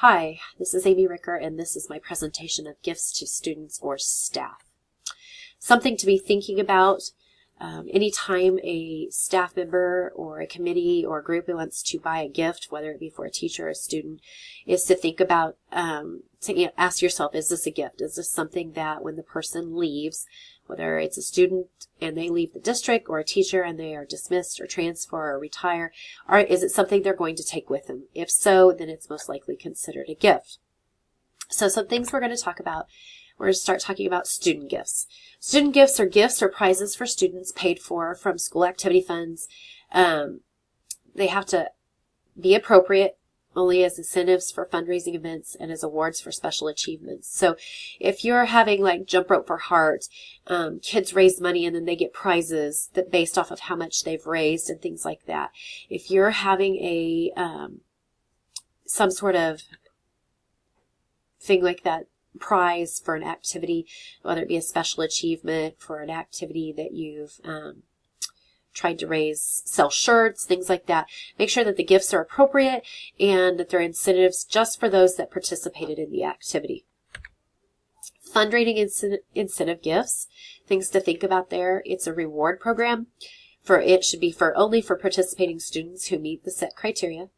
Hi, this is Amy Ricker, and this is my presentation of gifts to students or staff. Something to be thinking about anytime a staff member or a committee or a group wants to buy a gift, whether it be for a teacher or a student, is to think about, ask yourself, is this a gift? Is this something that when the person leaves, whether it's a student and they leave the district or a teacher and they are dismissed or transfer or retire, or is it something they're going to take with them? If so, then it's most likely considered a gift. So some things we're going to talk about. We're going to start talking about student gifts. Student gifts are gifts or prizes for students paid for from school activity funds. They have to be appropriate only as incentives for fundraising events and as awards for special achievements. So if you're having like Jump Rope for Heart, kids raise money and then they get prizes that based off of how much they've raised and things like that. If you're having a some sort of thing like that, prize for an activity, whether it be a special achievement for an activity that you've tried to raise, sell shirts, things like that. Make sure that the gifts are appropriate and that they're incentives just for those that participated in the activity. Fundraising incentive gifts, things to think about there. It's a reward program. It should be only for participating students who meet the set criteria.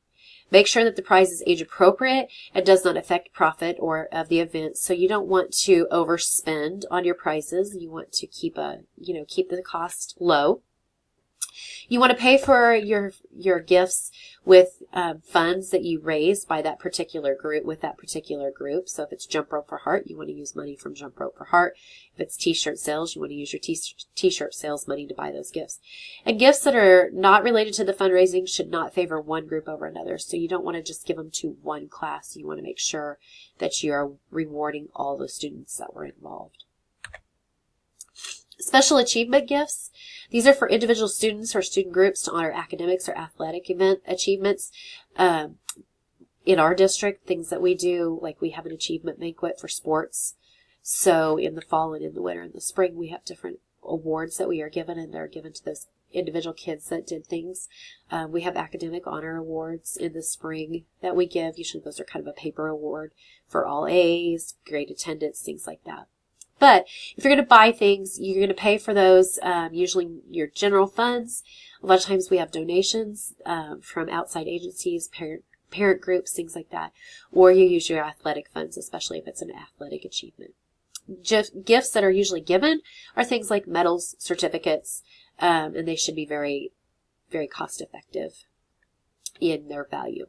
Make sure that the prize is age appropriate and does not affect profit or of the event. So you don't want to overspend on your prizes. You want to keep the cost low. You want to pay for your gifts with funds that you raise by that particular group, with that particular group. So if it's Jump Rope for Heart, you want to use money from Jump Rope for Heart. If it's t-shirt sales, you want to use your t-shirt sales money to buy those gifts. And gifts that are not related to the fundraising should not favor one group over another. So you don't want to just give them to one class. You want to make sure that you are rewarding all the students that were involved. Special achievement gifts. These are for individual students or student groups to honor academics or athletic event achievements. In our district, things that we do, like we have an achievement banquet for sports. So in the fall and in the winter and the spring, we have different awards that we are given, and they're given to those individual kids that did things. We have academic honor awards in the spring that we give. Usually those are kind of a paper award for all A's, great attendance, things like that. But if you're going to buy things, you're going to pay for those, usually your general funds. A lot of times we have donations from outside agencies, parent groups, things like that. Or you use your athletic funds, especially if it's an athletic achievement. Gifts that are usually given are things like medals, certificates, and they should be very, very cost effective in their value.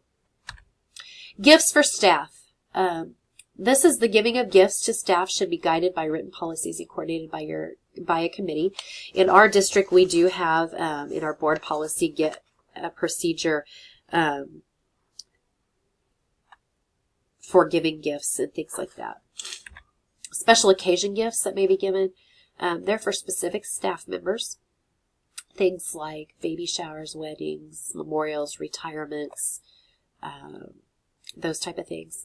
Gifts for staff. This is the giving of gifts to staff should be guided by written policies and coordinated by a committee. In our district, we do have in our board policy a procedure for giving gifts and things like that. Special occasion gifts that may be given, they're for specific staff members. Things like baby showers, weddings, memorials, retirements, those type of things.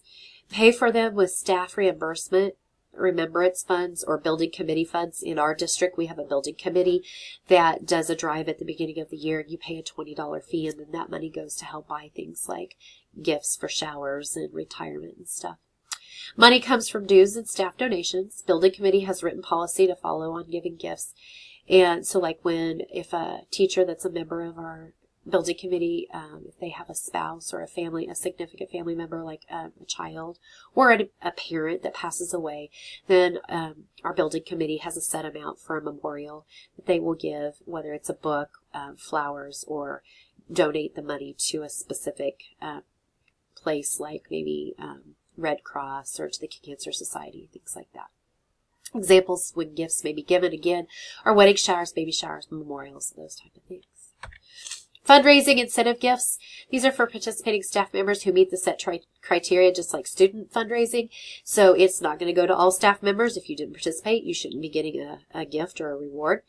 Pay for them with staff reimbursement, remembrance funds, or building committee funds. In our district, we have a building committee that does a drive at the beginning of the year. You pay a $20 fee, and then that money goes to help buy things like gifts for showers and retirement and stuff. Money comes from dues and staff donations. Building committee has written policy to follow on giving gifts. And so like if a teacher that's a member of our building committee, if they have a spouse or a significant family member like a child or a parent that passes away, then our building committee has a set amount for a memorial that they will give, whether it's a book, flowers, or donate the money to a specific place like maybe Red Cross or to the Cancer Society, things like that. Examples when gifts may be given again are wedding showers, baby showers, memorials, those type of things. Fundraising incentive gifts. These are for participating staff members who meet the set criteria, just like student fundraising. So it's not going to go to all staff members. If you didn't participate, you shouldn't be getting a gift or a reward.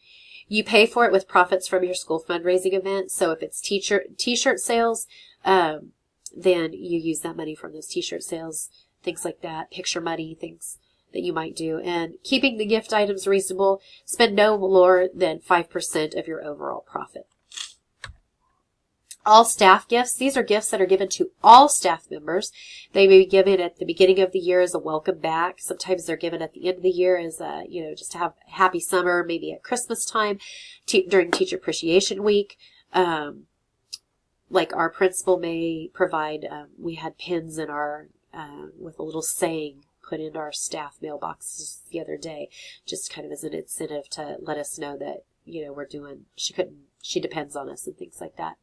You pay for it with profits from your school fundraising event. So if it's t-shirt sales, then you use that money from those t-shirt sales, things like that, picture money, things that you might do. And keeping the gift items reasonable, spend no more than 5% of your overall profit. All staff gifts. These are gifts that are given to all staff members. They may be given at the beginning of the year as a welcome back. Sometimes they're given at the end of the year as a, just to have a happy summer, maybe at Christmas time, during Teacher Appreciation Week. Like our principal may provide, we had pins in our, with a little saying put in our staff mailboxes the other day, just kind of as an incentive to let us know that, she depends on us and things like that.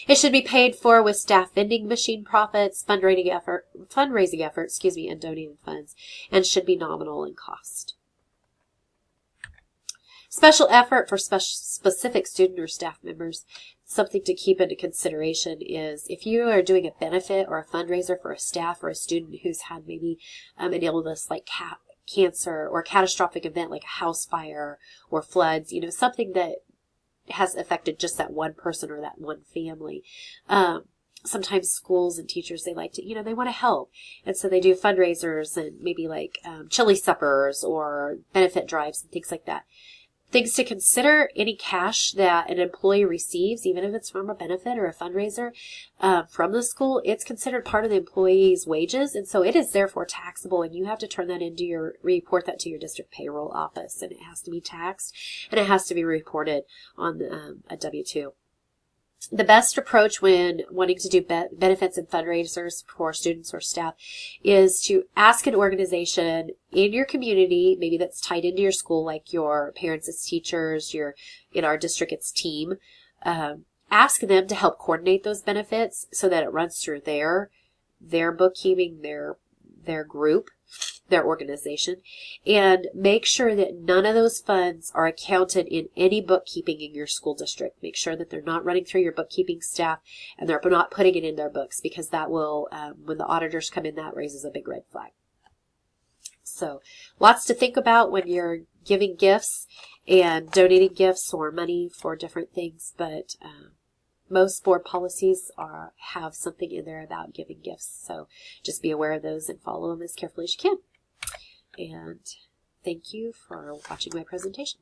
It should be paid for with staff vending machine profits, fundraising effort, and donated funds, and should be nominal in cost. Special effort for specific student or staff members. Something to keep into consideration is if you are doing a benefit or a fundraiser for a staff or a student who's had maybe an illness like cancer or a catastrophic event like a house fire or floods, something that has affected just that one person or that one family. Sometimes schools and teachers, they like to, they want to help. And so they do fundraisers and maybe like chili suppers or benefit drives and things like that. Things to consider: any cash that an employee receives, even if it's from a benefit or a fundraiser from the school, it's considered part of the employee's wages. And so it is therefore taxable, and you have to report that to your district payroll office, and it has to be taxed, and it has to be reported on a W-2. The best approach when wanting to do benefits and fundraisers for students or staff is to ask an organization in your community, maybe that's tied into your school, like your parents as teachers, in our district it's team. Ask them to help coordinate those benefits so that it runs through their bookkeeping, their group, their organization, and make sure that none of those funds are accounted in any bookkeeping in your school district. Make sure that they're not running through your bookkeeping staff and they're not putting it in their books, because that will, when the auditors come in, that raises a big red flag. So lots to think about when you're giving gifts and donating gifts or money for different things, but most board policies have something in there about giving gifts. So just be aware of those and follow them as carefully as you can. And thank you for watching my presentation.